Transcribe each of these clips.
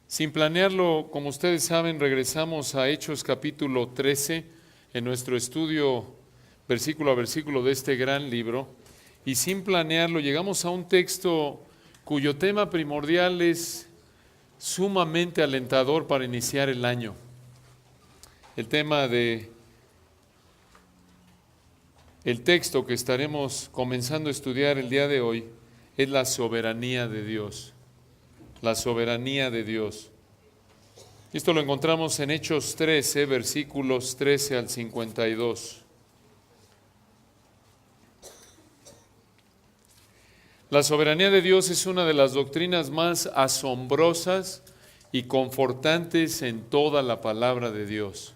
Sin planearlo, como ustedes saben, regresamos a Hechos capítulo 13 en nuestro estudio versículo a versículo de este gran libro. Y sin planearlo, llegamos a un texto cuyo tema primordial es sumamente alentador para iniciar el año. El tema de el texto que estaremos comenzando a estudiar el día de hoy es la soberanía de Dios. La soberanía de Dios. Esto lo encontramos en Hechos 13, versículos 13 al 52. La soberanía de Dios es una de las doctrinas más asombrosas y confortantes en toda la palabra de Dios.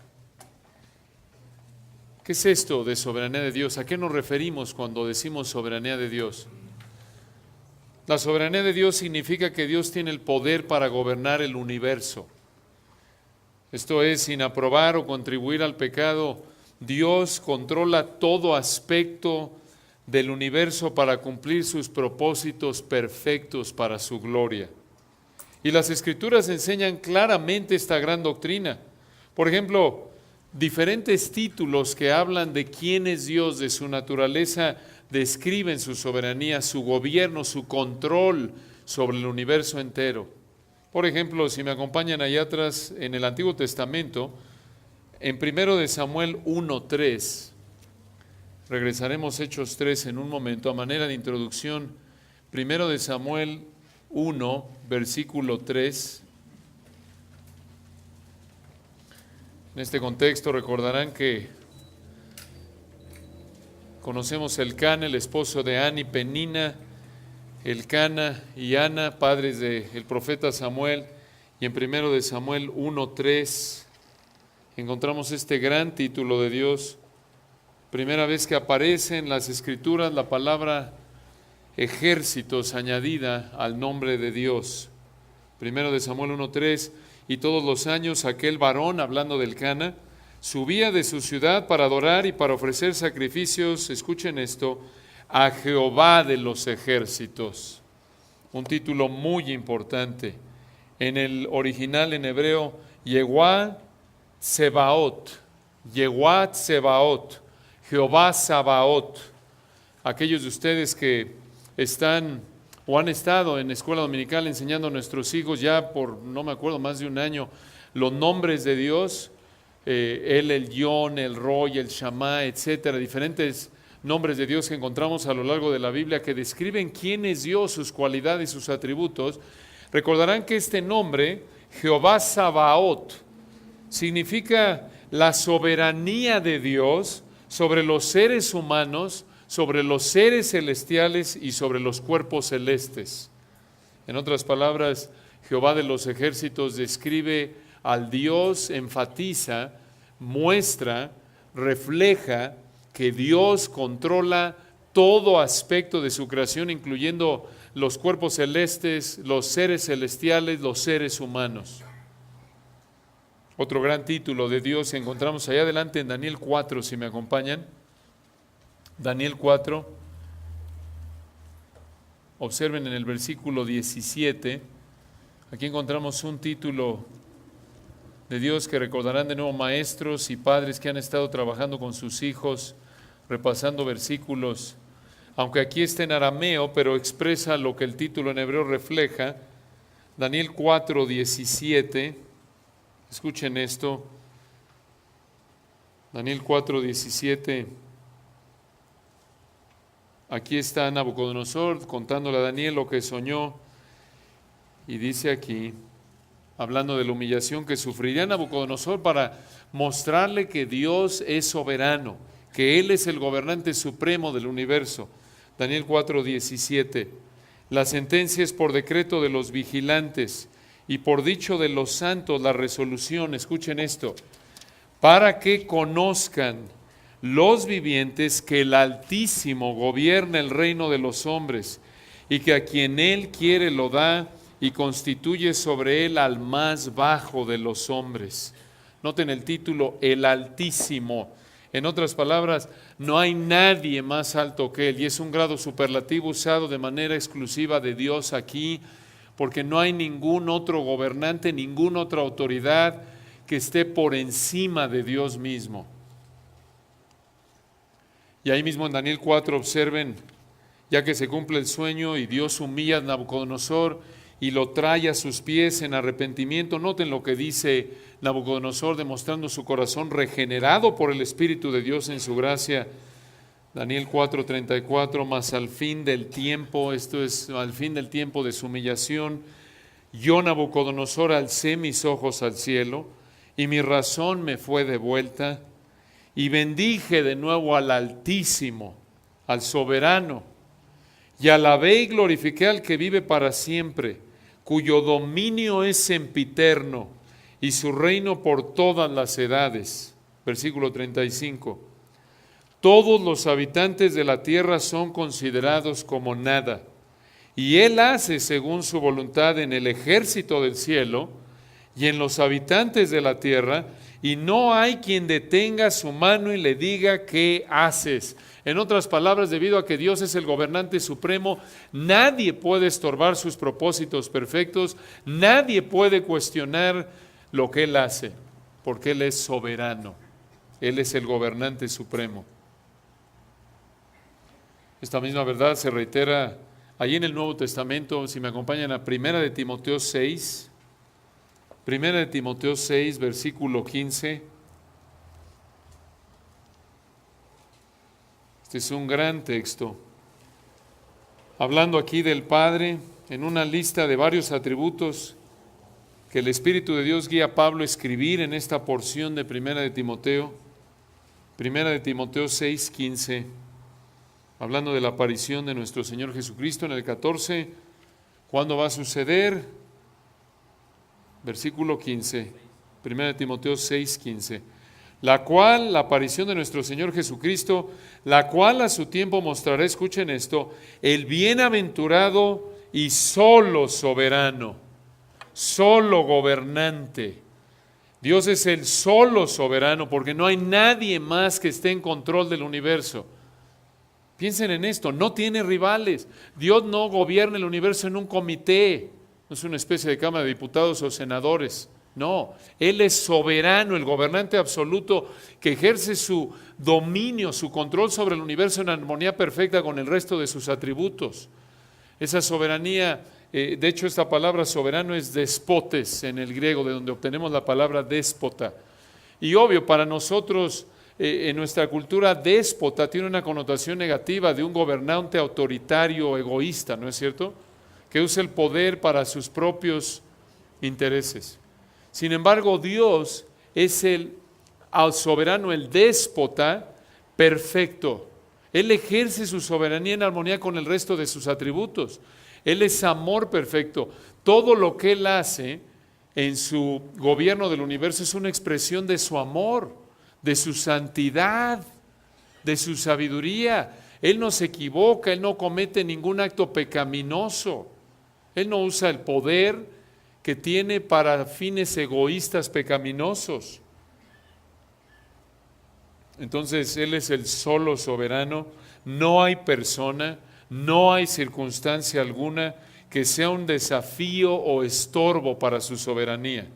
¿Qué es esto de soberanía de Dios? ¿A qué nos referimos cuando decimos soberanía de Dios? La soberanía de Dios significa que Dios tiene el poder para gobernar el universo. Esto es, sin aprobar o contribuir al pecado, Dios controla todo aspecto del universo para cumplir sus propósitos perfectos para su gloria. Y las Escrituras enseñan claramente esta gran doctrina. Por ejemplo, diferentes títulos que hablan de quién es Dios, de su naturaleza, describen su soberanía, su gobierno, su control sobre el universo entero. Por ejemplo, si me acompañan allá atrás en el Antiguo Testamento, en 1 de Samuel 1:3, regresaremos a Hechos 3 en un momento, a manera de introducción, 1 de Samuel 1, versículo 3. En este contexto recordarán que conocemos Elcana, el esposo de Ana y Penina, Elcana y Ana, padres del profeta Samuel, y en 1 de Samuel 1:3 encontramos este gran título de Dios. Primera vez que aparece en las Escrituras la palabra ejércitos añadida al nombre de Dios. 1 de Samuel 1:3, y todos los años aquel varón, hablando de Elcana, subía de su ciudad para adorar y para ofrecer sacrificios, escuchen esto, a Jehová de los ejércitos. Un título muy importante. En el original en hebreo, Yehová Sebaot, Yehová Sebaot, Jehová Sabaot. Aquellos de ustedes que están o han estado en escuela dominical enseñando a nuestros hijos ya por, no me acuerdo, más de un año, los nombres de Dios, el Yon, el Roy, el Shammah, etcétera, diferentes nombres de Dios que encontramos a lo largo de la Biblia que describen quién es Dios, sus cualidades, sus atributos. Recordarán que este nombre, Jehová Sabaot, significa la soberanía de Dios sobre los seres humanos, sobre los seres celestiales y sobre los cuerpos celestes. En otras palabras, Jehová de los ejércitos describe al Dios, enfatiza, muestra, refleja que Dios controla todo aspecto de su creación, incluyendo los cuerpos celestes, los seres celestiales, los seres humanos. Otro gran título de Dios encontramos allá adelante en Daniel 4, si me acompañan. Daniel 4, observen en el versículo 17, aquí encontramos un título de Dios que recordarán de nuevo maestros y padres que han estado trabajando con sus hijos, repasando versículos, aunque aquí está en arameo, pero expresa lo que el título en hebreo refleja. Daniel 4, 17, escuchen esto, Daniel 4, 17, aquí está Nabucodonosor contándole a Daniel lo que soñó, y dice aquí, hablando de la humillación que sufriría Nabucodonosor para mostrarle que Dios es soberano, que Él es el gobernante supremo del universo. Daniel 4, 17. La sentencia es por decreto de los vigilantes y por dicho de los santos la resolución, escuchen esto, para que conozcan los vivientes que el Altísimo gobierna el reino de los hombres y que a quien Él quiere lo da y constituye sobre él al más bajo de los hombres. Noten el título, el Altísimo. En otras palabras, no hay nadie más alto que Él, y es un grado superlativo usado de manera exclusiva de Dios aquí, porque no hay ningún otro gobernante, ninguna otra autoridad que esté por encima de Dios mismo. Y ahí mismo en Daniel 4 observen, ya que se cumple el sueño y Dios humilla a Nabucodonosor y lo trae a sus pies en arrepentimiento. Noten lo que dice Nabucodonosor, demostrando su corazón regenerado por el Espíritu de Dios en su gracia. Daniel 4:34, mas al fin del tiempo, esto es al fin del tiempo de su humillación, yo Nabucodonosor alcé mis ojos al cielo y mi razón me fue devuelta y bendije de nuevo al Altísimo, al Soberano, y alabé y glorifiqué al que vive para siempre, cuyo dominio es sempiterno y su reino por todas las edades. Versículo 35. Todos los habitantes de la tierra son considerados como nada, y Él hace según su voluntad en el ejército del cielo y en los habitantes de la tierra, y no hay quien detenga su mano y le diga ¿qué haces? En otras palabras, debido a que Dios es el gobernante supremo, nadie puede estorbar sus propósitos perfectos, nadie puede cuestionar lo que Él hace, porque Él es soberano, Él es el gobernante supremo. Esta misma verdad se reitera allí en el Nuevo Testamento. Si me acompañan a 1 de Timoteo 6, 1 de Timoteo 6, versículo 15. Este es un gran texto. Hablando aquí del Padre, en una lista de varios atributos que el Espíritu de Dios guía a Pablo a escribir en esta porción de 1 de Timoteo. 1 de Timoteo 6, 15. Hablando de la aparición de nuestro Señor Jesucristo en el 14. ¿Cuándo va a suceder? Versículo 15, 1 de Timoteo 6, 15. La cual, la aparición de nuestro Señor Jesucristo, la cual a su tiempo mostrará, escuchen esto, el bienaventurado y solo soberano, solo gobernante. Dios es el solo soberano porque no hay nadie más que esté en control del universo. Piensen en esto, no tiene rivales. Dios no gobierna el universo en un comité, no es una especie de Cámara de Diputados o senadores. No, Él es soberano, el gobernante absoluto que ejerce su dominio, su control sobre el universo en armonía perfecta con el resto de sus atributos. Esa soberanía, de hecho esta palabra soberano es despotes en el griego, de donde obtenemos la palabra déspota. Y obvio, para nosotros, en nuestra cultura, déspota tiene una connotación negativa de un gobernante autoritario, egoísta, ¿no es cierto? Que usa el poder para sus propios intereses. Sin embargo, Dios es el soberano, el déspota perfecto. Él ejerce su soberanía en armonía con el resto de sus atributos. Él es amor perfecto. Todo lo que Él hace en su gobierno del universo es una expresión de su amor, de su santidad, de su sabiduría. Él no se equivoca, Él no comete ningún acto pecaminoso. Él no usa el poder que tiene para fines egoístas pecaminosos. Entonces, Él es el solo soberano. No hay persona, no hay circunstancia alguna que sea un desafío o estorbo para su soberanía.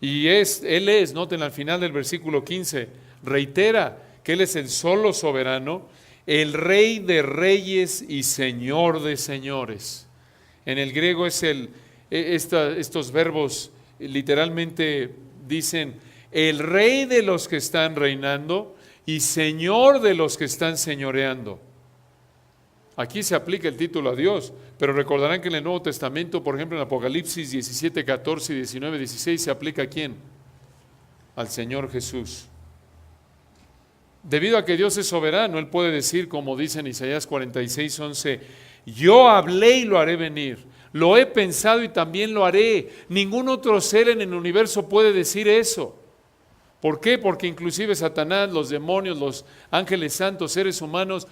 Y Él es, noten al final del versículo 15, reitera que Él es el solo soberano, el Rey de reyes y Señor de señores. En el griego es estos verbos literalmente dicen el Rey de los que están reinando y Señor de los que están señoreando. Aquí se aplica el título a Dios, pero recordarán que en el Nuevo Testamento, por ejemplo en Apocalipsis 17, 14 y 19, 16, se aplica ¿a quién? Al Señor Jesús. Debido a que Dios es soberano, Él puede decir, como dice en Isaías 46, 11, yo hablé y lo haré venir, lo he pensado y también lo haré. Ningún otro ser en el universo puede decir eso. ¿Por qué? Porque inclusive Satanás, los demonios, los ángeles santos, seres humanos,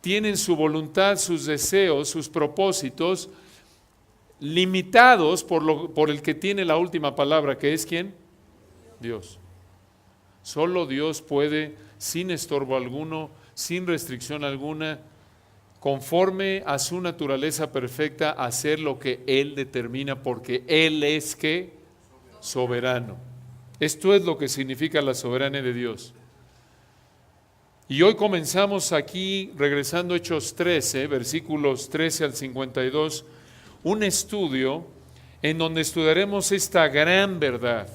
tienen su voluntad, sus deseos, sus propósitos limitados por el que tiene la última palabra, que es ¿quién? Dios. Solo Dios puede, sin estorbo alguno, sin restricción alguna, conforme a su naturaleza perfecta, hacer lo que Él determina, porque Él es ¿qué? Soberano. Esto es lo que significa la soberanía de Dios. Y hoy comenzamos aquí, regresando a Hechos 13, versículos 13 al 52, un estudio en donde estudiaremos esta gran verdad.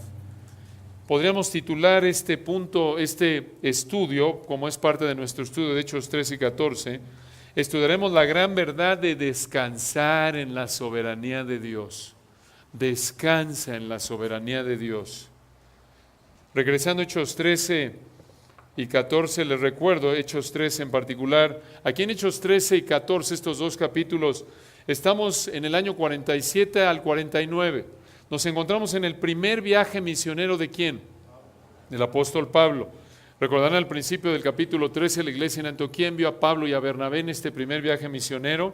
Podríamos titular este punto, este estudio, como es parte de nuestro estudio de Hechos 13 y 14, estudiaremos la gran verdad de descansar en la soberanía de Dios. Descansa en la soberanía de Dios. Regresando a Hechos 13 y 14, les recuerdo, Hechos 13 en particular, aquí en Hechos 13 y 14, estos dos capítulos, estamos en el año 47 al 49. Nos encontramos en el primer viaje misionero ¿de quién? Del apóstol Pablo. Recordarán al principio del capítulo 13, la iglesia en Antioquía envió a Pablo y a Bernabé en este primer viaje misionero.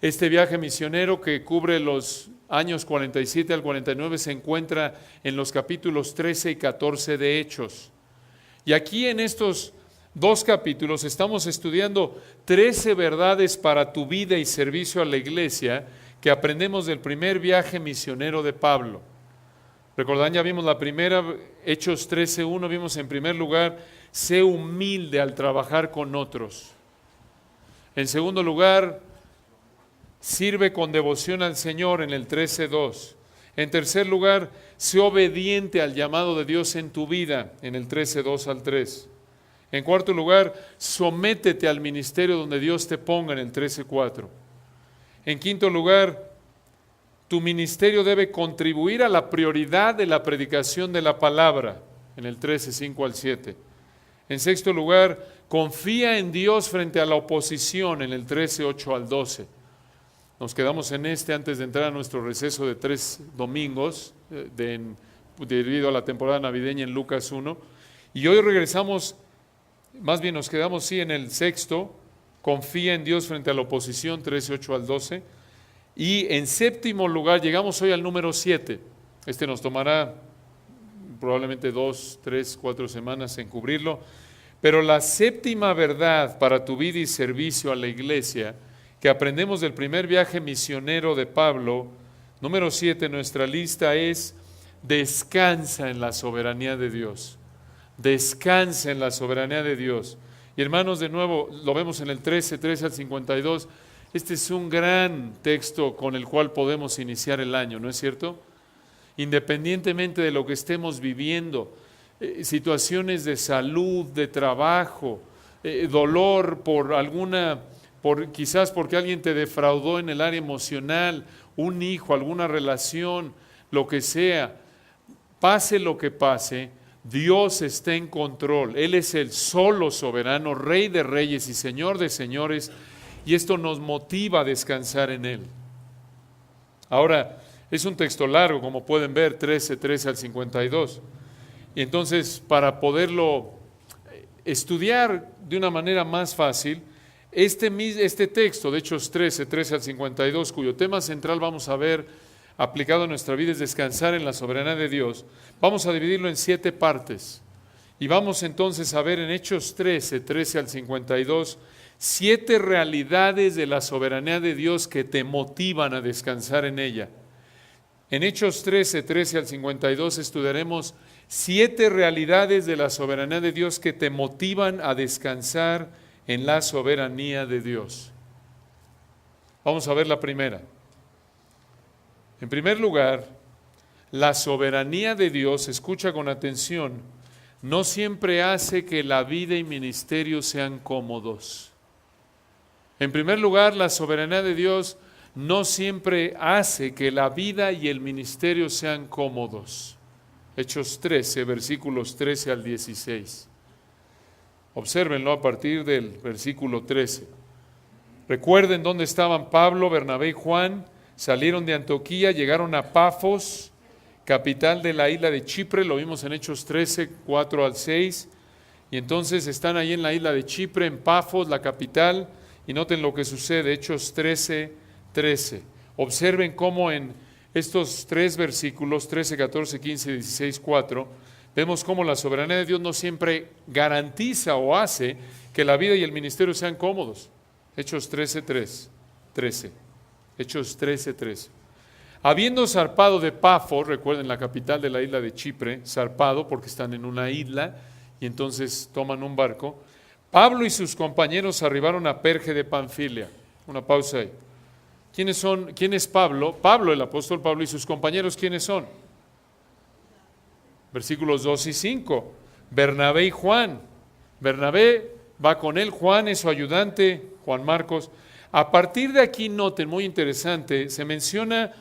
Este viaje misionero que cubre los años 47 al 49 se encuentra en los capítulos 13 y 14 de Hechos. Y aquí en estos dos capítulos estamos estudiando 13 verdades para tu vida y servicio a la iglesia que aprendemos del primer viaje misionero de Pablo. Recordan, ya vimos la primera, Hechos 13:1, vimos en primer lugar, sé humilde al trabajar con otros. En segundo lugar, sirve con devoción al Señor en el 13:2. En tercer lugar, sé obediente al llamado de Dios en tu vida en el 13:2 al 3. En cuarto lugar, sométete al ministerio donde Dios te ponga en el 13:4. En quinto lugar, tu ministerio debe contribuir a la prioridad de la predicación de la palabra en el 13:5 al 7. En sexto lugar, confía en Dios frente a la oposición en el 13:8 al 12. Nos quedamos en antes de entrar a nuestro receso de 3 domingos, debido a la temporada navideña en Lucas 1. Y hoy regresamos, más bien nos quedamos en el sexto, confía en Dios frente a la oposición, 13:8 al 12. Y en séptimo lugar, llegamos hoy al número 7. Este nos tomará probablemente 2, 3, 4 semanas en cubrirlo. Pero la séptima verdad para tu vida y servicio a la iglesia que aprendemos del primer viaje misionero de Pablo, número 7 en nuestra lista es: descansa en la soberanía de Dios. Descansa en la soberanía de Dios. Y hermanos, de nuevo, lo vemos en el 13 al 52. Este es un gran texto con el cual podemos iniciar el año, ¿no es cierto? Independientemente de lo que estemos viviendo, situaciones de salud, de trabajo, dolor quizás porque alguien te defraudó en el área emocional, un hijo, alguna relación, lo que sea, pase lo que pase, Dios está en control. Él es el solo soberano, Rey de reyes y Señor de señores, y esto nos motiva a descansar en Él. Ahora, es un texto largo, como pueden ver, 13 al 52. Y entonces, para poderlo estudiar de una manera más fácil, este texto de Hechos 13 al 52, cuyo tema central vamos a ver aplicado a nuestra vida es descansar en la soberanía de Dios, vamos a dividirlo en 7 partes. Y vamos entonces a ver en Hechos 13 al 52, 7 realidades de la soberanía de Dios que te motivan a descansar en ella. En Hechos 13 al 52 estudiaremos 7 realidades de la soberanía de Dios que te motivan a descansar en la soberanía de Dios. Vamos a ver la primera. En primer lugar, la soberanía de Dios, escucha con atención, no siempre hace que la vida y ministerio sean cómodos. En primer lugar, la soberanía de Dios no siempre hace que la vida y el ministerio sean cómodos. Hechos 13, versículos 13 al 16. Obsérvenlo a partir del versículo 13. Recuerden dónde estaban Pablo, Bernabé y Juan. Salieron de Antioquía, llegaron a Pafos, capital de la isla de Chipre. Lo vimos en Hechos 13, 4 al 6. Y entonces están ahí en la isla de Chipre, en Pafos, la capital. Y noten lo que sucede, Hechos 13, 13. Observen cómo en estos 3 versículos, 13, 14, 15, 16, 4, vemos cómo la soberanía de Dios no siempre garantiza o hace que la vida y el ministerio sean cómodos. Hechos 13. Hechos 13. Habiendo zarpado de Pafos, recuerden la capital de la isla de Chipre, zarpado porque están en una isla y entonces toman un barco, Pablo y sus compañeros arribaron a Perge de Panfilia. Una pausa ahí. ¿Quién es Pablo? Pablo, el apóstol Pablo, y sus compañeros, ¿quiénes son? Versículos 2 y 5. Bernabé y Juan. Bernabé va con él, Juan es su ayudante, Juan Marcos. A partir de aquí, noten, muy interesante, se menciona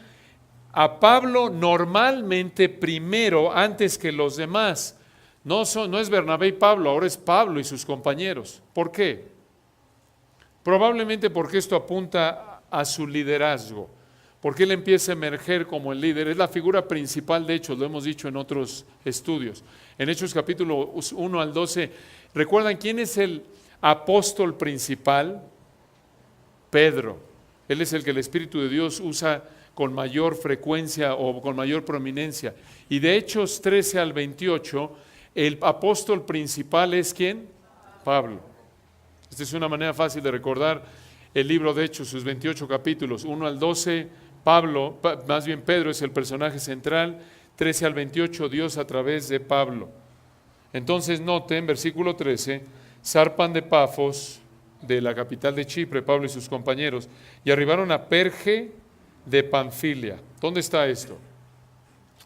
a Pablo normalmente primero antes que los demás. No es Bernabé y Pablo, ahora es Pablo y sus compañeros. ¿Por qué? Probablemente porque esto apunta a su liderazgo, porque él empieza a emerger como el líder. Es la figura principal de Hechos, lo hemos dicho en otros estudios. En Hechos capítulo 1 al 12, ¿recuerdan quién es el apóstol principal? Pedro. Él es el que el Espíritu de Dios usa con mayor frecuencia o con mayor prominencia. Y de Hechos 13 al 28, el apóstol principal es ¿quién? Pablo. Esta es una manera fácil de recordar el libro de Hechos, sus 28 capítulos, 1 al 12, Pedro es el personaje central, 13 al 28, Dios a través de Pablo. Entonces noten, versículo 13, zarpan de Pafos, de la capital de Chipre, Pablo y sus compañeros, y arribaron a Perge de Panfilia. ¿Dónde está esto?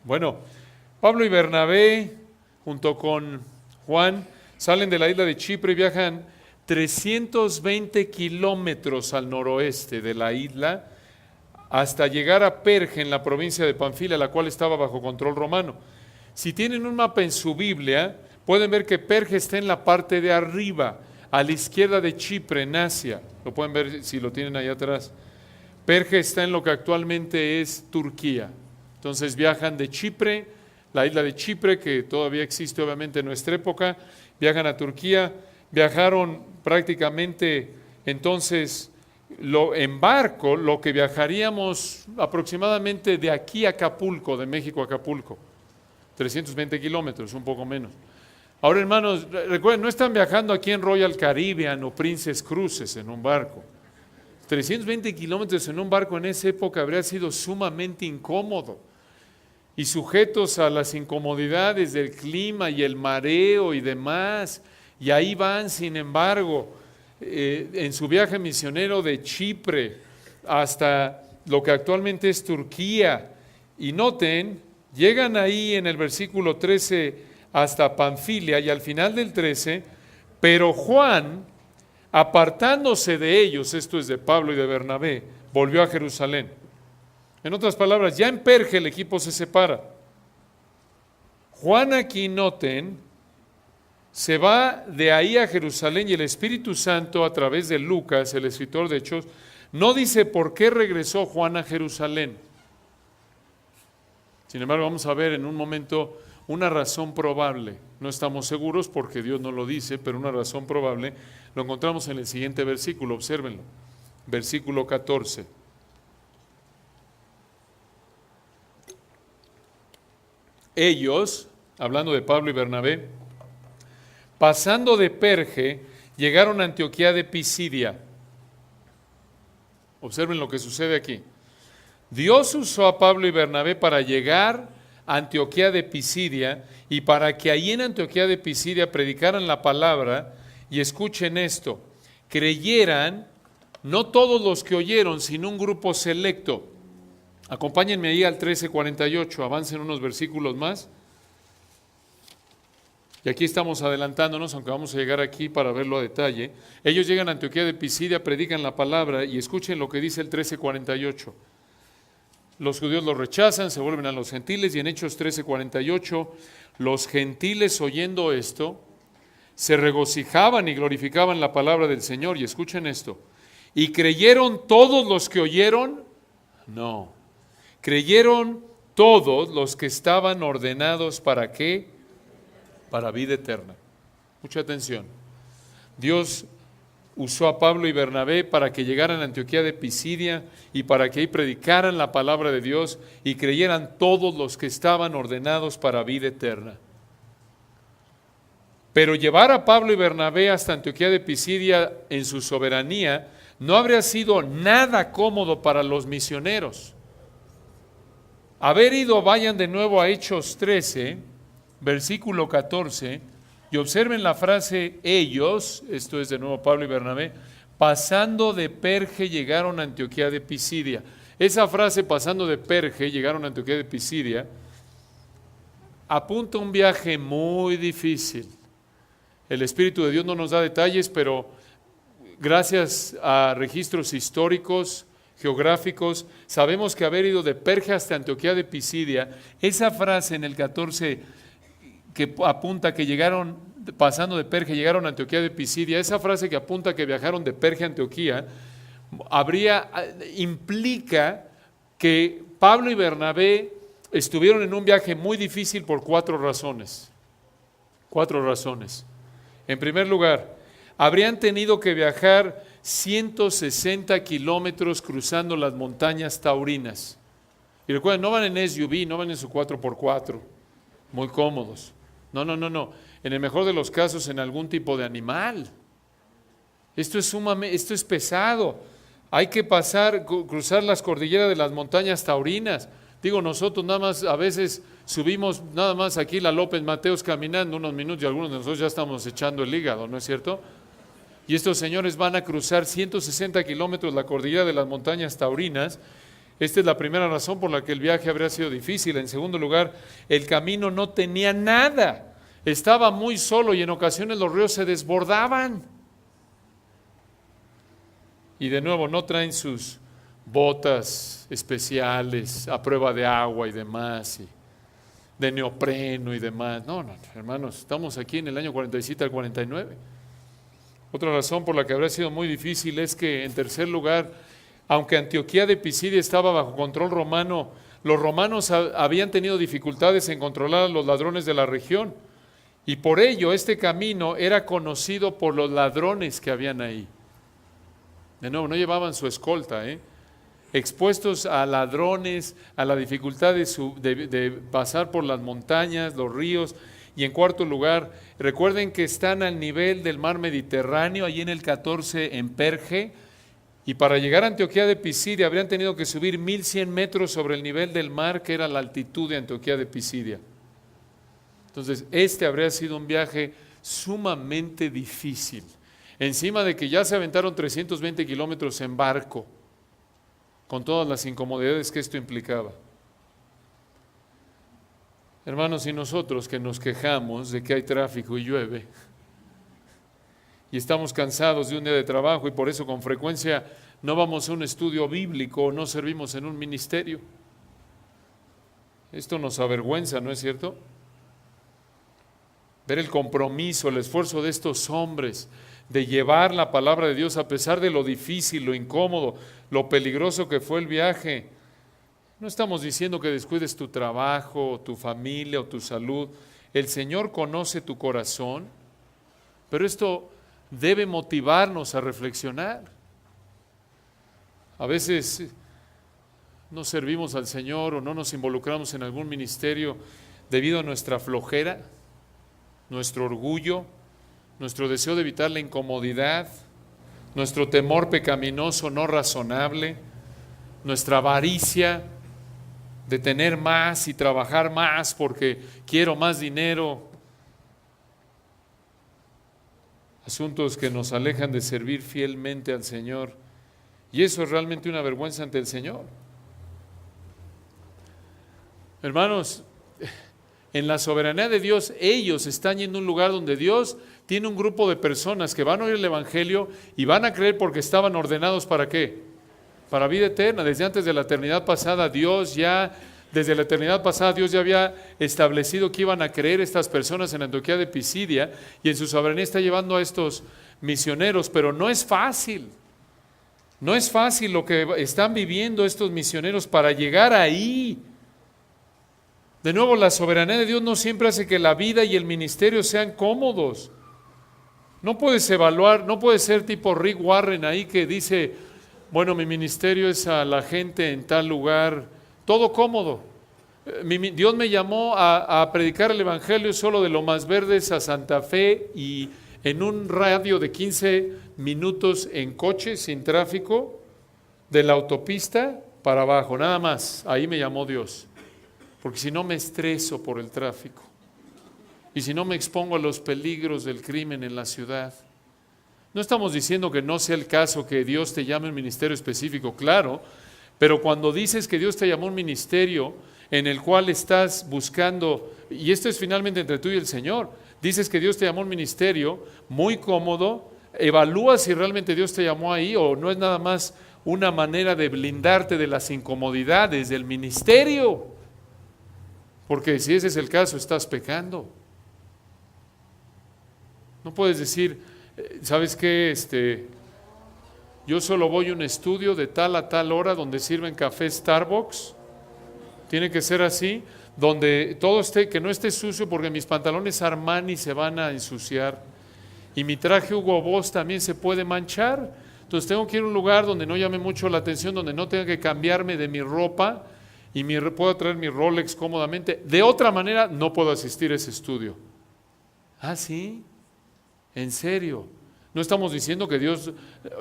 Bueno, Pablo y Bernabé, junto con Juan, salen de la isla de Chipre y viajan 320 kilómetros al noroeste de la isla hasta llegar a Perge en la provincia de Panfilia, la cual estaba bajo control romano. Si tienen un mapa en su Biblia, pueden ver que Perge está en la parte de arriba, a la izquierda de Chipre, en Asia. Lo pueden ver si lo tienen allá atrás. Perge está en lo que actualmente es Turquía. Entonces viajan de Chipre, la isla de Chipre, que todavía existe obviamente en nuestra época, viajan a Turquía, viajaron prácticamente entonces en barco, lo que viajaríamos aproximadamente de aquí a Acapulco, de México a Acapulco, 320 kilómetros, un poco menos. Ahora, hermanos, recuerden, no están viajando aquí en Royal Caribbean o Princess Cruises en un barco. 320 kilómetros en un barco en esa época habría sido sumamente incómodo y sujetos a las incomodidades del clima y el mareo y demás. Y ahí van, sin embargo, en su viaje misionero de Chipre hasta lo que actualmente es Turquía. Y noten, llegan ahí en el versículo 13 hasta Panfilia y al final del 13, pero Juan, apartándose de ellos, esto es de Pablo y de Bernabé, volvió a Jerusalén. En otras palabras, ya en Perge el equipo se separa. Juan, aquí noten, se va de ahí a Jerusalén y el Espíritu Santo, a través de Lucas, el escritor de Hechos, no dice por qué regresó Juan a Jerusalén. Sin embargo, vamos a ver en un momento una razón probable. No estamos seguros porque Dios no lo dice, pero una razón probable lo encontramos en el siguiente versículo, obsérvenlo. Versículo 14. Ellos, hablando de Pablo y Bernabé, pasando de Perge, llegaron a Antioquía de Pisidia. Observen lo que sucede aquí. Dios usó a Pablo y Bernabé para llegar a Antioquía de Pisidia y para que ahí en Antioquía de Pisidia predicaran la palabra y escuchen esto, creyeran no todos los que oyeron, sino un grupo selecto. Acompáñenme ahí al 13:48, avancen unos versículos más. Y aquí estamos adelantándonos, aunque vamos a llegar aquí para verlo a detalle. Ellos llegan a Antioquía de Pisidia, predican la palabra y escuchen lo que dice el 13:48. Los judíos los rechazan, se vuelven a los gentiles y en Hechos 13:48, los gentiles oyendo esto, se regocijaban y glorificaban la palabra del Señor. Y escuchen esto, ¿y creyeron todos los que oyeron? No, creyeron todos los que estaban ordenados ¿para qué? Para vida eterna. Mucha atención. Dios usó a Pablo y Bernabé para que llegaran a Antioquía de Pisidia y para que ahí predicaran la palabra de Dios y creyeran todos los que estaban ordenados para vida eterna. Pero llevar a Pablo y Bernabé hasta Antioquía de Pisidia en su soberanía no habría sido nada cómodo para los misioneros. Haber ido, vayan de nuevo a Hechos 13, versículo 14, y observen la frase ellos, esto es de nuevo Pablo y Bernabé, pasando de Perge llegaron a Antioquía de Pisidia. Esa frase, pasando de Perge llegaron a Antioquía de Pisidia, apunta a un viaje muy difícil. El Espíritu de Dios no nos da detalles, pero gracias a registros históricos, geográficos, sabemos que haber ido de Perge hasta Antioquía de Pisidia, esa frase en el 14 que apunta que llegaron, pasando de Perge, llegaron a Antioquía de Pisidia, esa frase que apunta que viajaron de Perge a Antioquía, implica que Pablo y Bernabé estuvieron en un viaje muy difícil por 4 razones. 4 razones. En primer lugar, habrían tenido que viajar 160 kilómetros cruzando las montañas taurinas. Y recuerden, no van en SUV, no van en su 4x4, muy cómodos. No. En el mejor de los casos, en algún tipo de animal. Esto es pesado. Hay que cruzar las cordilleras de las montañas taurinas. Digo, nosotros nada más a veces subimos nada más aquí la López Mateos caminando unos minutos y algunos de nosotros ya estamos echando el hígado, ¿no es cierto? Y estos señores van a cruzar 160 kilómetros la cordillera de las montañas taurinas. Esta es la primera razón por la que el viaje habría sido difícil. En segundo lugar, el camino no tenía nada. Estaba muy solo y en ocasiones los ríos se desbordaban. Y de nuevo, no traen sus botas especiales a prueba de agua y demás, y de neopreno y demás. No, hermanos, estamos aquí en el año 47 al 49. Otra razón por la que habría sido muy difícil es que, en tercer lugar, aunque Antioquía de Pisidia estaba bajo control romano, los romanos habían tenido dificultades en controlar a los ladrones de la región, y por ello este camino era conocido por los ladrones que habían ahí. De nuevo, no llevaban su escolta, expuestos a ladrones, a la dificultad de pasar por las montañas, los ríos. Y en cuarto lugar, recuerden que están al nivel del mar Mediterráneo, allí en el 14 en Perge, y para llegar a Antioquía de Pisidia habrían tenido que subir 1100 metros sobre el nivel del mar, que era la altitud de Antioquía de Pisidia. Entonces, este habría sido un viaje sumamente difícil, encima de que ya se aventaron 320 kilómetros en barco, con todas las incomodidades que esto implicaba. Hermanos, y nosotros que nos quejamos de que hay tráfico y llueve, y estamos cansados de un día de trabajo y por eso con frecuencia no vamos a un estudio bíblico o no servimos en un ministerio. Esto nos avergüenza, ¿no es cierto? Ver el compromiso, el esfuerzo de estos hombres de llevar la palabra de Dios a pesar de lo difícil, lo incómodo, lo peligroso que fue el viaje. No estamos diciendo que descuides tu trabajo, tu familia o tu salud. El Señor conoce tu corazón, pero esto debe motivarnos a reflexionar. A veces no servimos al Señor o no nos involucramos en algún ministerio debido a nuestra flojera, nuestro orgullo, nuestro deseo de evitar la incomodidad, nuestro temor pecaminoso no razonable, nuestra avaricia de tener más y trabajar más porque quiero más dinero. Asuntos que nos alejan de servir fielmente al Señor. Y eso es realmente una vergüenza ante el Señor. Hermanos, en la soberanía de Dios, ellos están yendo a un lugar donde Dios tiene un grupo de personas que van a oír el Evangelio y van a creer porque estaban ordenados ¿para qué? Para vida eterna. Desde antes de la eternidad pasada, desde la eternidad pasada Dios ya había establecido que iban a creer estas personas en Antioquía de Pisidia, y en su soberanía está llevando a estos misioneros, pero no es fácil. No es fácil lo que están viviendo estos misioneros para llegar ahí. De nuevo, la soberanía de Dios no siempre hace que la vida y el ministerio sean cómodos. No puedes evaluar, no puedes ser tipo Rick Warren ahí que dice, bueno, mi ministerio es a la gente en tal lugar, todo cómodo. Dios me llamó a predicar el Evangelio solo de Lomas Verdes a Santa Fe y en un radio de 15 minutos en coche, sin tráfico, de la autopista para abajo, nada más. Ahí me llamó Dios, porque si no me estreso por el tráfico, y si no me expongo a los peligros del crimen en la ciudad. No estamos diciendo que no sea el caso que Dios te llame a un ministerio específico, claro, pero cuando dices que Dios te llamó a un ministerio en el cual estás buscando, y esto es finalmente entre tú y el Señor, dices que Dios te llamó a un ministerio muy cómodo, evalúa si realmente Dios te llamó ahí o no es nada más una manera de blindarte de las incomodidades del ministerio, porque si ese es el caso, estás pecando. No puedes decir, ¿sabes qué? Yo solo voy a un estudio de tal a tal hora donde sirven café Starbucks. Tiene que ser así, donde todo esté, que no esté sucio, porque mis pantalones Armani se van a ensuciar y mi traje Hugo Boss también se puede manchar. Entonces tengo que ir a un lugar donde no llame mucho la atención, donde no tenga que cambiarme de mi ropa y puedo traer mi Rolex cómodamente. De otra manera, no puedo asistir a ese estudio. ¿Ah, sí? ¿En serio? No estamos diciendo que Dios,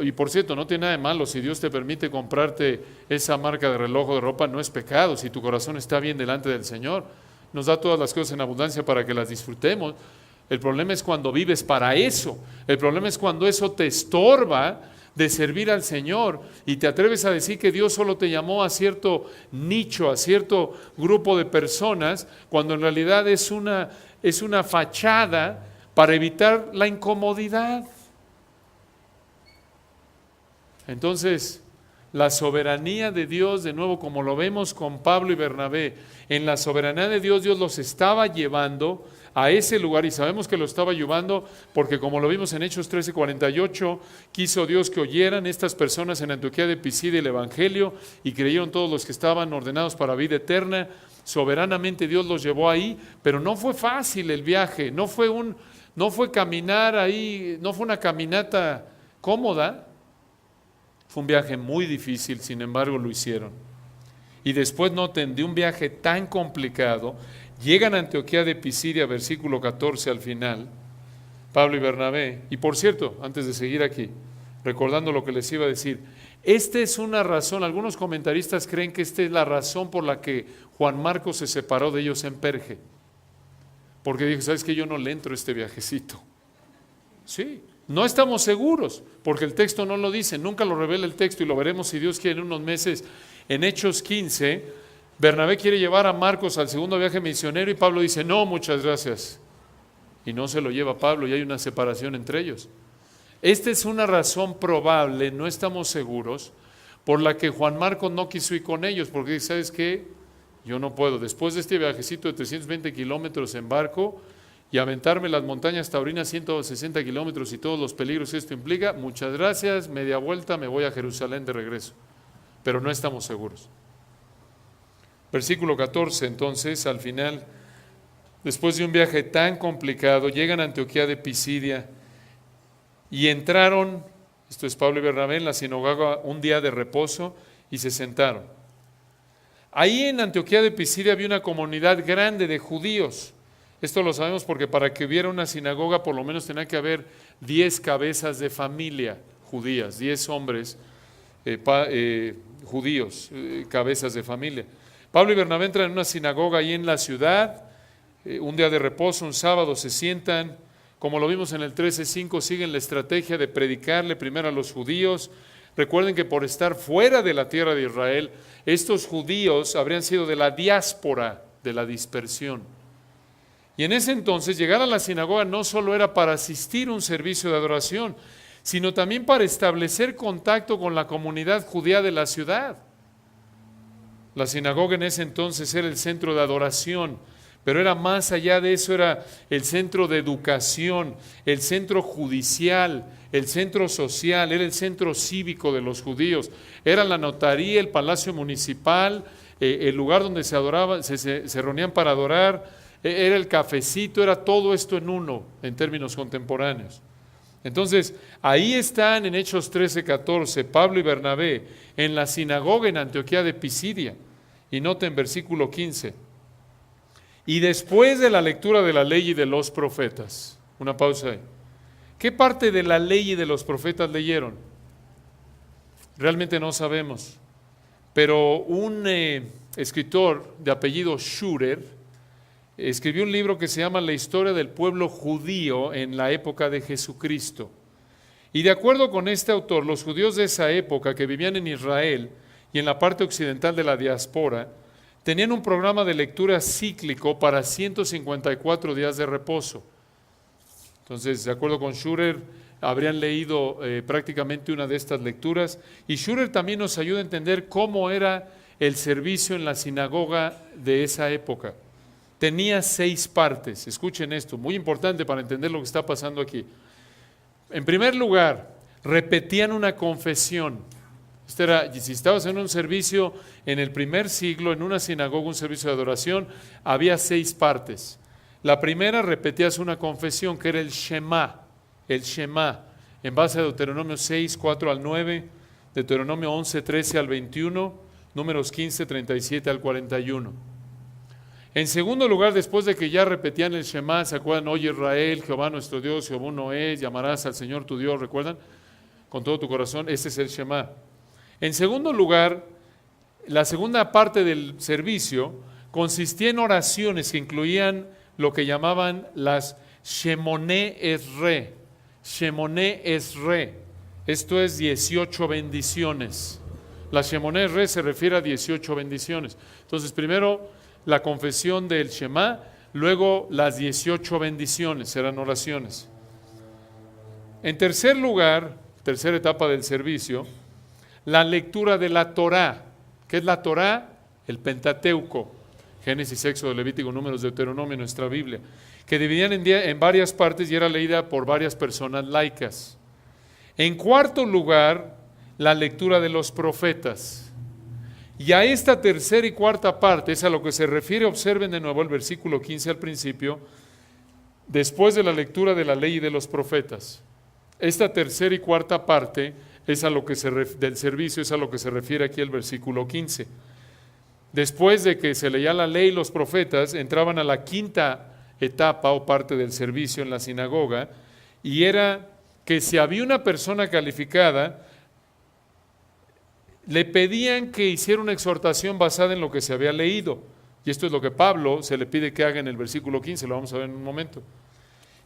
y por cierto, no tiene nada de malo, si Dios te permite comprarte esa marca de reloj o de ropa, no es pecado, si tu corazón está bien delante del Señor. Nos da todas las cosas en abundancia para que las disfrutemos. El problema es cuando vives para eso. El problema es cuando eso te estorba de servir al Señor y te atreves a decir que Dios solo te llamó a cierto nicho, a cierto grupo de personas, cuando en realidad es una fachada para evitar la incomodidad. Entonces, la soberanía de Dios, de nuevo, como lo vemos con Pablo y Bernabé, en la soberanía de Dios, Dios los estaba llevando a ese lugar, y sabemos que lo estaba llevando porque, como lo vimos en Hechos 13:48, quiso Dios que oyeran estas personas en Antioquía de Pisidia el Evangelio, y creyeron todos los que estaban ordenados para vida eterna. Soberanamente Dios los llevó ahí, pero no fue fácil el viaje, no fue caminar ahí, no fue una caminata cómoda, fue un viaje muy difícil, sin embargo lo hicieron. Y después noten, de un viaje tan complicado, llegan a Antioquía de Pisidia, versículo 14 al final, Pablo y Bernabé. Y por cierto, antes de seguir aquí, recordando lo que les iba a decir, esta es una razón, algunos comentaristas creen que esta es la razón por la que Juan Marcos se separó de ellos en Perge. Porque dijo, ¿sabes qué? Yo no le entro a este viajecito. Sí, no estamos seguros, porque el texto no lo dice, nunca lo revela el texto, y lo veremos si Dios quiere en unos meses. En Hechos 15, Bernabé quiere llevar a Marcos al segundo viaje misionero y Pablo dice, no, muchas gracias. Y no se lo lleva Pablo y hay una separación entre ellos. Esta es una razón probable, no estamos seguros, por la que Juan Marcos no quiso ir con ellos, porque dice, ¿sabes qué? Yo no puedo, después de este viajecito de 320 kilómetros en barco y aventarme las montañas taurinas 160 kilómetros y todos los peligros que esto implica, muchas gracias, media vuelta, me voy a Jerusalén de regreso. Pero no estamos seguros. Versículo 14, entonces, al final, después de un viaje tan complicado, llegan a Antioquía de Pisidia y entraron, esto es Pablo y Bernabé, en la sinagoga un día de reposo y se sentaron. Ahí en Antioquía de Pisidia había una comunidad grande de judíos. Esto lo sabemos porque para que hubiera una sinagoga por lo menos tenía que haber 10 cabezas de familia judías, 10 hombres judíos, cabezas de familia. Pablo y Bernabé entran en una sinagoga ahí en la ciudad, un día de reposo, un sábado, se sientan, como lo vimos en el 13:5, siguen la estrategia de predicarle primero a los judíos. Recuerden que por estar fuera de la tierra de Israel, estos judíos habrían sido de la diáspora, de la dispersión. Y en ese entonces llegar a la sinagoga no solo era para asistir a un servicio de adoración, sino también para establecer contacto con la comunidad judía de la ciudad. La sinagoga en ese entonces era el centro de adoración, pero era más allá de eso, era el centro de educación, el centro judicial, el centro social, era el centro cívico de los judíos, era la notaría, el palacio municipal, el lugar donde se adoraba, se reunían para adorar, era el cafecito, era todo esto en uno, en términos contemporáneos. Entonces, ahí están en Hechos 13:14, Pablo y Bernabé, en la sinagoga en Antioquía de Pisidia. Y noten versículo 15. Y después de la lectura de la ley y de los profetas, una pausa ahí, ¿Qué parte de la ley y de los profetas leyeron? Realmente no sabemos. Pero un escritor de apellido Schurer escribió un libro que se llama La historia del pueblo judío en la época de Jesucristo. Y de acuerdo con este autor, los judíos de esa época que vivían en Israel y en la parte occidental de la diáspora, tenían un programa de lectura cíclico para 154 días de reposo. Entonces, de acuerdo con Schurer, habrían leído prácticamente una de estas lecturas. Y Schurer también nos ayuda a entender cómo era el servicio en la sinagoga de esa época. Tenía 6 partes. Escuchen esto, muy importante para entender lo que está pasando aquí. En primer lugar, repetían una confesión. Si estabas en un servicio en el primer siglo, en una sinagoga, un servicio de adoración, había 6 partes. La primera, repetías una confesión que era el Shema, en base a Deuteronomio 6, 4 al 9, Deuteronomio 11, 13 al 21, Números 15, 37 al 41. En segundo lugar, después de que ya repetían el Shema, ¿se acuerdan? Oye Israel, Jehová nuestro Dios, Jehová uno es, llamarás al Señor tu Dios, ¿recuerdan? Con todo tu corazón, ese es el Shema. En segundo lugar, la segunda parte del servicio consistía en oraciones que incluían lo que llamaban las Shemoneh Esrei. Shemoneh Esrei. Esto es 18 bendiciones. La Shemoneh Esrei se refiere a 18 bendiciones. Entonces, primero la confesión del Shema, luego las 18 bendiciones, eran oraciones. En tercer lugar, tercera etapa del servicio, la lectura de la Torá. ¿Qué es la Torá? El Pentateuco, Génesis, Éxodo, Levítico, Números, Deuteronomio, nuestra Biblia, que dividían en varias partes y era leída por varias personas laicas. En cuarto lugar, la lectura de los profetas. Y a esta tercera y cuarta parte es a lo que se refiere, observen de nuevo el versículo 15 al principio, después de la lectura de la ley y de los profetas. Esta tercera y cuarta parte es a lo que del servicio, es a lo que se refiere aquí el versículo 15. Después de que se leía la ley y los profetas, entraban a la quinta etapa o parte del servicio en la sinagoga, y era que si había una persona calificada, le pedían que hiciera una exhortación basada en lo que se había leído. Y esto es lo que Pablo se le pide que haga en el versículo 15, lo vamos a ver en un momento.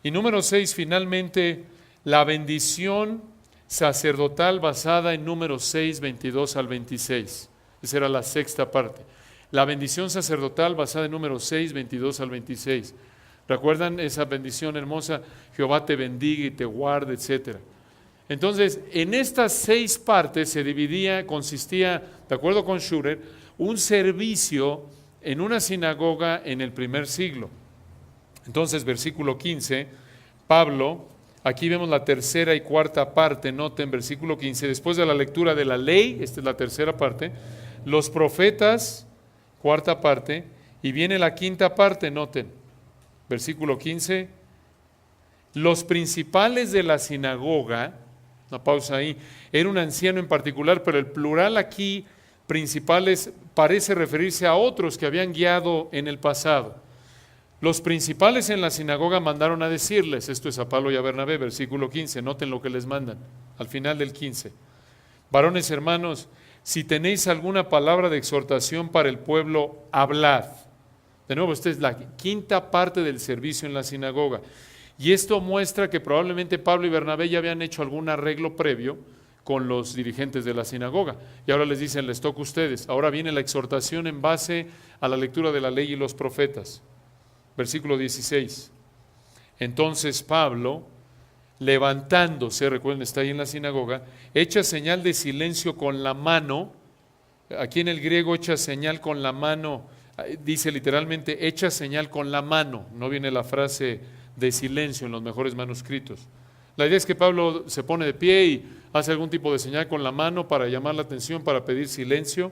Y número 6, finalmente, la bendición sacerdotal basada en Números 6, 22 al 26. Esa era la sexta parte. La bendición sacerdotal basada en Números 6, 22 al 26. ¿Recuerdan esa bendición hermosa? Jehová te bendiga y te guarde, etcétera. Entonces, en estas 6 partes consistía, de acuerdo con Schurer, un servicio en una sinagoga en el primer siglo. Entonces, versículo 15, Pablo, aquí vemos la tercera y cuarta parte, noten versículo 15, después de la lectura de la ley, esta es la tercera parte, los profetas, cuarta parte, y viene la quinta parte, noten, versículo 15, los principales de la sinagoga, una pausa ahí, era un anciano en particular, pero el plural aquí, principales, parece referirse a otros que habían guiado en el pasado. Los principales en la sinagoga mandaron a decirles, esto es a Pablo y a Bernabé, versículo 15, noten lo que les mandan, al final del 15. Varones hermanos, si tenéis alguna palabra de exhortación para el pueblo, hablad. De nuevo, esta es la quinta parte del servicio en la sinagoga. Y esto muestra que probablemente Pablo y Bernabé ya habían hecho algún arreglo previo con los dirigentes de la sinagoga. Y ahora les dicen, les toca a ustedes. Ahora viene la exhortación en base a la lectura de la ley y los profetas. Versículo 16. Entonces Pablo, levantándose, recuerden, está ahí en la sinagoga, echa señal de silencio con la mano. Aquí en el griego echa señal con la mano, dice literalmente, echa señal con la mano. No viene la frase de silencio en los mejores manuscritos. La idea es que Pablo se pone de pie y hace algún tipo de señal con la mano para llamar la atención, para pedir silencio.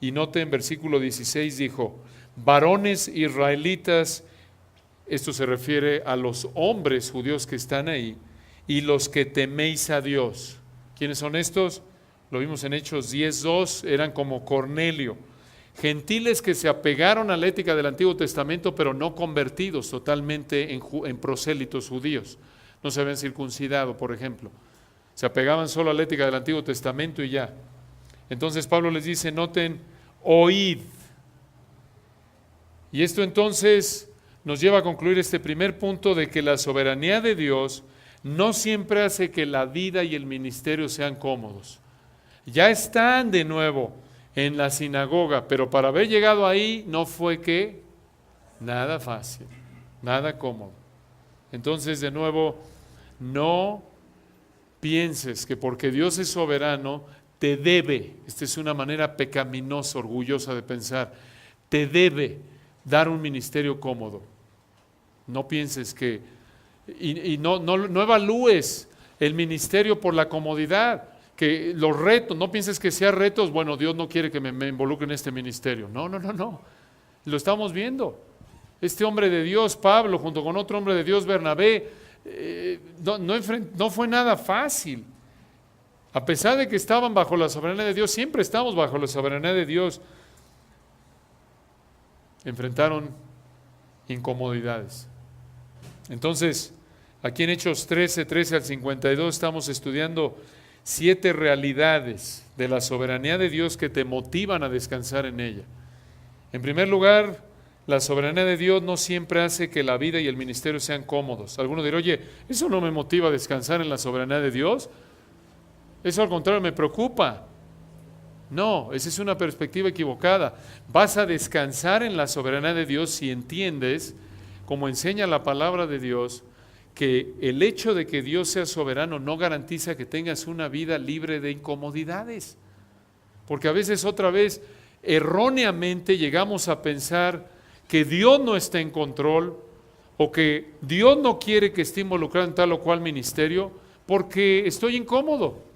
Y note en versículo 16 dijo, varones israelitas, esto se refiere a los hombres judíos que están ahí, y los que teméis a Dios. ¿Quiénes son estos? Lo vimos en Hechos 10:2, eran como Cornelio, gentiles que se apegaron a la ética del Antiguo Testamento, pero no convertidos totalmente en prosélitos judíos. no se habían circuncidado, por ejemplo. Se apegaban solo a la ética del Antiguo Testamento y ya. Entonces Pablo les dice, noten, oíd. Y esto entonces nos lleva a concluir este primer punto de que la soberanía de Dios no siempre hace que la vida y el ministerio sean cómodos. Ya están de nuevo en la sinagoga, pero para haber llegado ahí no fue que nada fácil, nada cómodo. Entonces, de nuevo, no pienses que porque Dios es soberano, te debe, esta es una manera pecaminosa, orgullosa de pensar, te debe dar un ministerio cómodo. No pienses que, y no evalúes el ministerio por la comodidad, que los retos, no pienses que sea retos, bueno, Dios no quiere que me involucre en este ministerio. No, lo estamos viendo. Este hombre de Dios, Pablo, junto con otro hombre de Dios, Bernabé, no fue nada fácil. A pesar de que estaban bajo la soberanía de Dios, siempre estamos bajo la soberanía de Dios, enfrentaron incomodidades. Entonces, aquí en Hechos 13 al 52, estamos estudiando 7 realidades de la soberanía de Dios que te motivan a descansar en ella. En primer lugar, la soberanía de Dios no siempre hace que la vida y el ministerio sean cómodos. Alguno dirá, oye, ¿eso no me motiva a descansar en la soberanía de Dios? Eso al contrario me preocupa. No, esa es una perspectiva equivocada. Vas a descansar en la soberanía de Dios si entiendes, como enseña la palabra de Dios, que el hecho de que Dios sea soberano no garantiza que tengas una vida libre de incomodidades. Porque a veces otra vez, erróneamente llegamos a pensar que Dios no está en control o que Dios no quiere que esté involucrado en tal o cual ministerio porque estoy incómodo.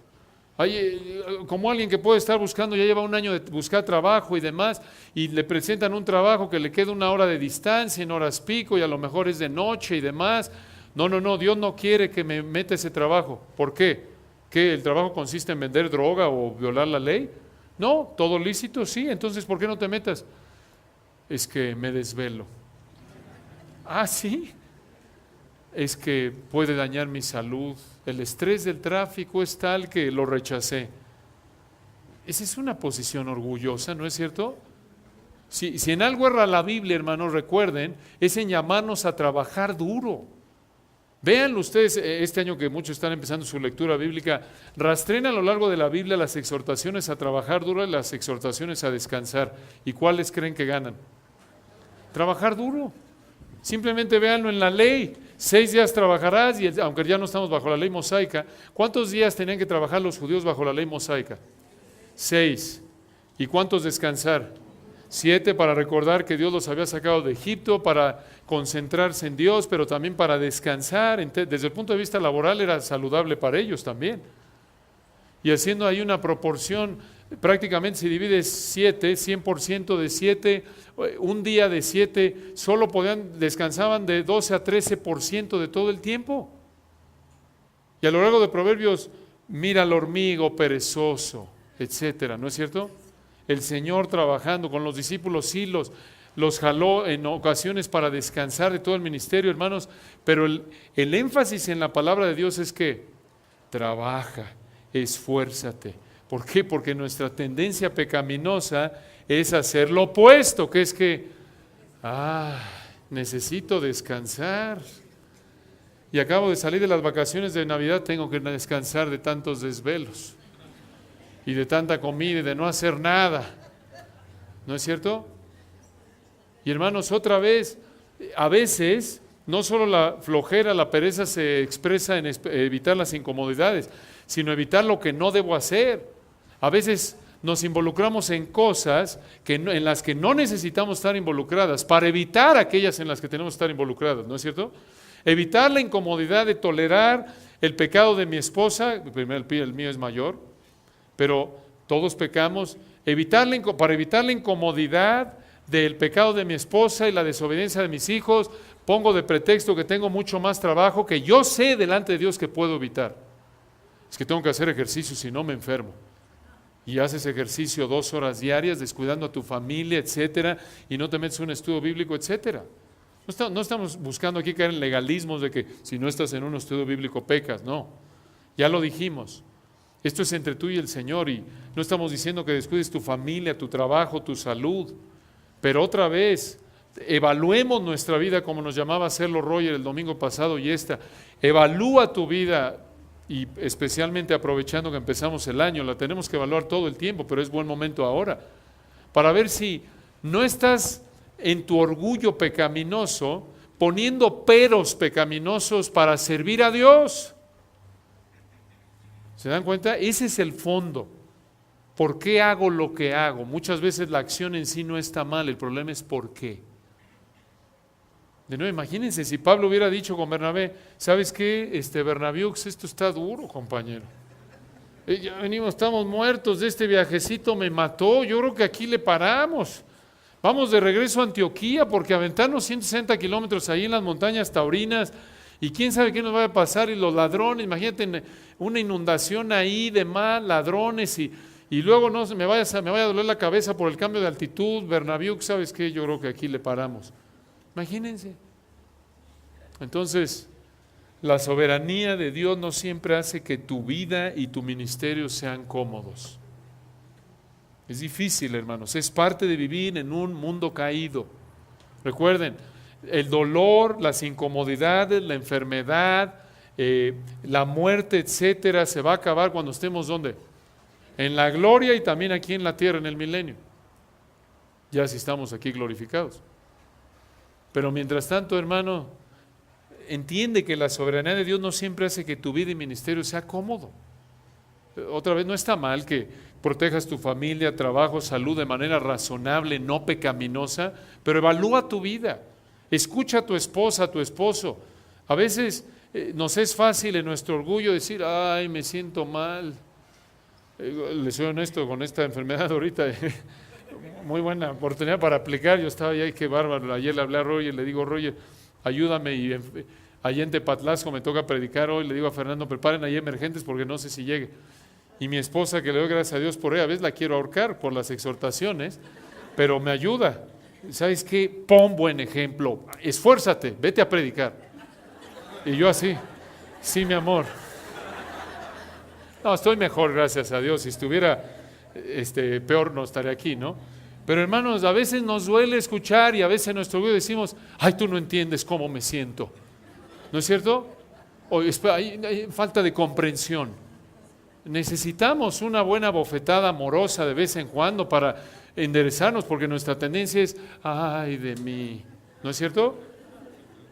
Como alguien que puede estar buscando, ya lleva un año de buscar trabajo y demás, y le presentan un trabajo que le queda 1 hora de distancia, en horas pico, y a lo mejor es de noche y demás. No, Dios no quiere que me meta ese trabajo. ¿Por qué? ¿Que el trabajo consiste en vender droga o violar la ley? No, todo lícito, sí, entonces ¿por qué no te metas? Es que me desvelo. Ah, sí, es que puede dañar mi salud. El estrés del tráfico es tal que lo rechacé. Esa es una posición orgullosa, ¿no es cierto? Si en algo erra la Biblia, hermanos, recuerden, es en llamarnos a trabajar duro. Véanlo ustedes este año que muchos están empezando su lectura bíblica, rastreen a lo largo de la Biblia las exhortaciones a trabajar duro y las exhortaciones a descansar. ¿Y cuáles creen que ganan? Trabajar duro. Simplemente véanlo en la ley. 6 días trabajarás, y aunque ya no estamos bajo la ley mosaica, ¿cuántos días tenían que trabajar los judíos bajo la ley mosaica? 6. ¿Y cuántos descansar? 7 para recordar que Dios los había sacado de Egipto, para concentrarse en Dios, pero también para descansar. Desde el punto de vista laboral era saludable para ellos también. Y haciendo ahí una proporción, prácticamente se divide 7, 100% de 7, un día de 7, solo descansaban de 12 a 13% de todo el tiempo. Y a lo largo de Proverbios, mira al hormigo perezoso, etcétera, ¿no es cierto? El Señor trabajando con los discípulos, sí, los jaló en ocasiones para descansar de todo el ministerio, hermanos, pero el énfasis en la palabra de Dios es que trabaja, esfuérzate. ¿Por qué? Porque nuestra tendencia pecaminosa es hacer lo opuesto, que es que, necesito descansar. Y acabo de salir de las vacaciones de Navidad, tengo que descansar de tantos desvelos y de tanta comida y de no hacer nada. ¿No es cierto? Y hermanos, otra vez, a veces, no solo la flojera, la pereza se expresa en evitar las incomodidades, sino evitar lo que no debo hacer. A veces nos involucramos en cosas en las que no necesitamos estar involucradas, para evitar aquellas en las que tenemos que estar involucradas, ¿no es cierto? Evitar la incomodidad de tolerar el pecado de mi esposa, primero el mío es mayor, pero todos pecamos, para evitar la incomodidad del pecado de mi esposa y la desobediencia de mis hijos, pongo de pretexto que tengo mucho más trabajo que yo sé delante de Dios que puedo evitar. Es que tengo que hacer ejercicio, si no me enfermo. Y haces ejercicio 2 horas diarias, descuidando a tu familia, etcétera, y no te metes en un estudio bíblico, etcétera. No estamos buscando aquí caer en legalismos de que si no estás en un estudio bíblico pecas, no. Ya lo dijimos. Esto es entre tú y el Señor y no estamos diciendo que descuides tu familia, tu trabajo, tu salud. Pero otra vez, evaluemos nuestra vida como nos llamaba a hacerlo Roger el domingo pasado y esta. Evalúa tu vida y especialmente aprovechando que empezamos el año, la tenemos que evaluar todo el tiempo, pero es buen momento ahora para ver si no estás en tu orgullo pecaminoso poniendo peros pecaminosos para servir a Dios. ¿Se dan cuenta? Ese es el fondo. ¿Por qué hago lo que hago? Muchas veces la acción en sí no está mal, el problema es por qué. De nuevo, imagínense si Pablo hubiera dicho con Bernabé, ¿sabes qué? Bernabéux, esto está duro, compañero. Ya venimos, estamos muertos de este viajecito, me mató, yo creo que aquí le paramos. Vamos de regreso a Antioquía porque aventarnos 160 kilómetros ahí en las montañas taurinas y quién sabe qué nos va a pasar y los ladrones, imagínate una inundación ahí de mal, ladrones y luego no me vaya a doler la cabeza por el cambio de altitud, Bernabéux, ¿sabes qué? Yo creo que aquí le paramos. Imagínense. Entonces, la soberanía de Dios no siempre hace que tu vida y tu ministerio sean cómodos. Es difícil, hermanos, es parte de vivir en un mundo caído. Recuerden, el dolor, las incomodidades, la enfermedad, la muerte, etcétera, se va a acabar cuando estemos ¿dónde? En la gloria y también aquí en la tierra, en el milenio. Ya si estamos aquí glorificados. Pero mientras tanto, hermano, entiende que la soberanía de Dios no siempre hace que tu vida y ministerio sea cómodo. Otra vez, no está mal que protejas tu familia, trabajo, salud de manera razonable, no pecaminosa, pero evalúa tu vida. Escucha a tu esposa, a tu esposo. A veces nos es fácil en nuestro orgullo decir, ay, me siento mal. Les soy honesto con esta enfermedad ahorita. Muy buena oportunidad para aplicar. Yo estaba ahí, qué bárbaro. Ayer le hablé a Roger, le digo, Roger, ayúdame. Y allá en Tepatlasco me toca predicar hoy. Le digo a Fernando, preparen ahí emergentes porque no sé si llegue. Y mi esposa, que le doy gracias a Dios por ella, a veces la quiero ahorcar por las exhortaciones, pero me ayuda. ¿Sabes qué? Pon buen ejemplo. Esfuérzate, vete a predicar. Y yo así, sí, mi amor. No, estoy mejor, gracias a Dios. Si estuviera peor, no estaría aquí, ¿no? Pero hermanos, a veces nos duele escuchar y a veces en nuestro orgullo decimos, ay, tú no entiendes cómo me siento. ¿No es cierto? O hay falta de comprensión. Necesitamos una buena bofetada amorosa de vez en cuando para enderezarnos, porque nuestra tendencia es, ay de mí, ¿no es cierto?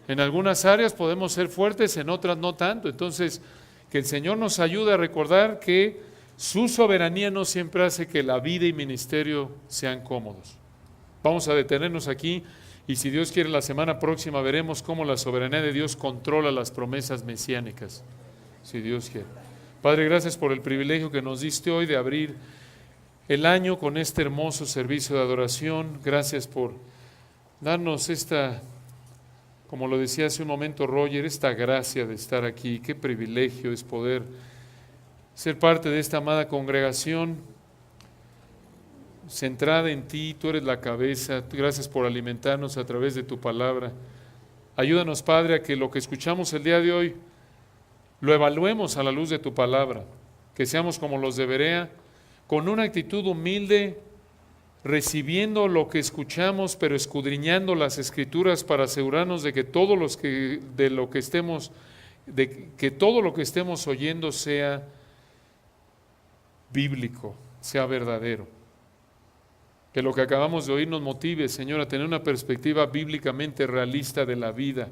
En algunas áreas podemos ser fuertes, en otras no tanto. Entonces, que el Señor nos ayude a recordar que su soberanía no siempre hace que la vida y ministerio sean cómodos. Vamos a detenernos aquí y si Dios quiere la semana próxima veremos cómo la soberanía de Dios controla las promesas mesiánicas, si Dios quiere. Padre, gracias por el privilegio que nos diste hoy de abrir el año con este hermoso servicio de adoración. Gracias por darnos esta, como lo decía hace un momento Roger, esta gracia de estar aquí. Qué privilegio es poder ser parte de esta amada congregación centrada en ti. Tú eres la cabeza. Gracias por alimentarnos a través de tu palabra. Ayúdanos, Padre, a que lo que escuchamos el día de hoy lo evaluemos a la luz de tu palabra, que seamos como los de Berea, con una actitud humilde, recibiendo lo que escuchamos, pero escudriñando las Escrituras para asegurarnos de que todo lo que estemos oyendo sea bíblico, sea verdadero. Que lo que acabamos de oír nos motive, Señor, a tener una perspectiva bíblicamente realista de la vida,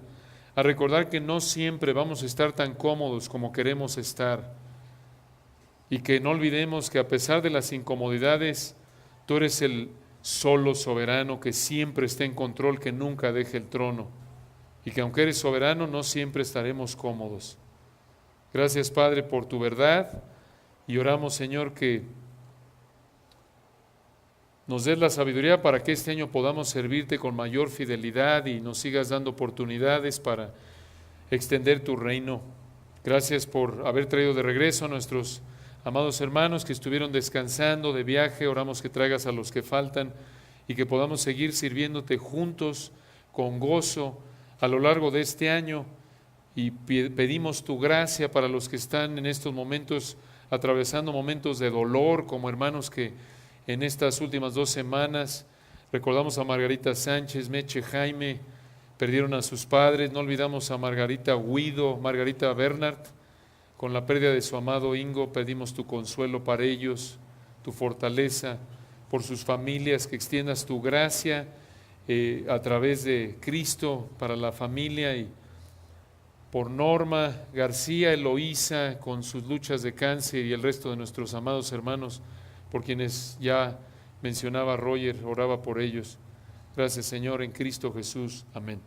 a recordar que no siempre vamos a estar tan cómodos como queremos estar y que no olvidemos que a pesar de las incomodidades, tú eres el solo soberano que siempre está en control, que nunca deje el trono y que aunque eres soberano no siempre estaremos cómodos. Gracias, Padre, por tu verdad y oramos, Señor, que nos des la sabiduría para que este año podamos servirte con mayor fidelidad y nos sigas dando oportunidades para extender tu reino. Gracias por haber traído de regreso a nuestros amados hermanos que estuvieron descansando de viaje. Oramos que traigas a los que faltan y que podamos seguir sirviéndote juntos con gozo a lo largo de este año y pedimos tu gracia para los que están en estos momentos atravesando momentos de dolor, como hermanos que en estas últimas 2 semanas recordamos a Margarita Sánchez, Meche Jaime, perdieron a sus padres. No olvidamos a Margarita Guido, Margarita Bernard, con la pérdida de su amado Ingo. Pedimos tu consuelo para ellos, tu fortaleza por sus familias, que extiendas tu gracia a través de Cristo para la familia, y por Norma García, Eloísa, con sus luchas de cáncer, y el resto de nuestros amados hermanos, por quienes ya mencionaba Roger, oraba por ellos. Gracias, Señor, en Cristo Jesús. Amén.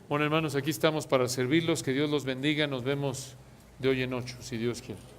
Bueno, hermanos, aquí estamos para servirlos. Que Dios los bendiga. Nos vemos de hoy en 8, si Dios quiere.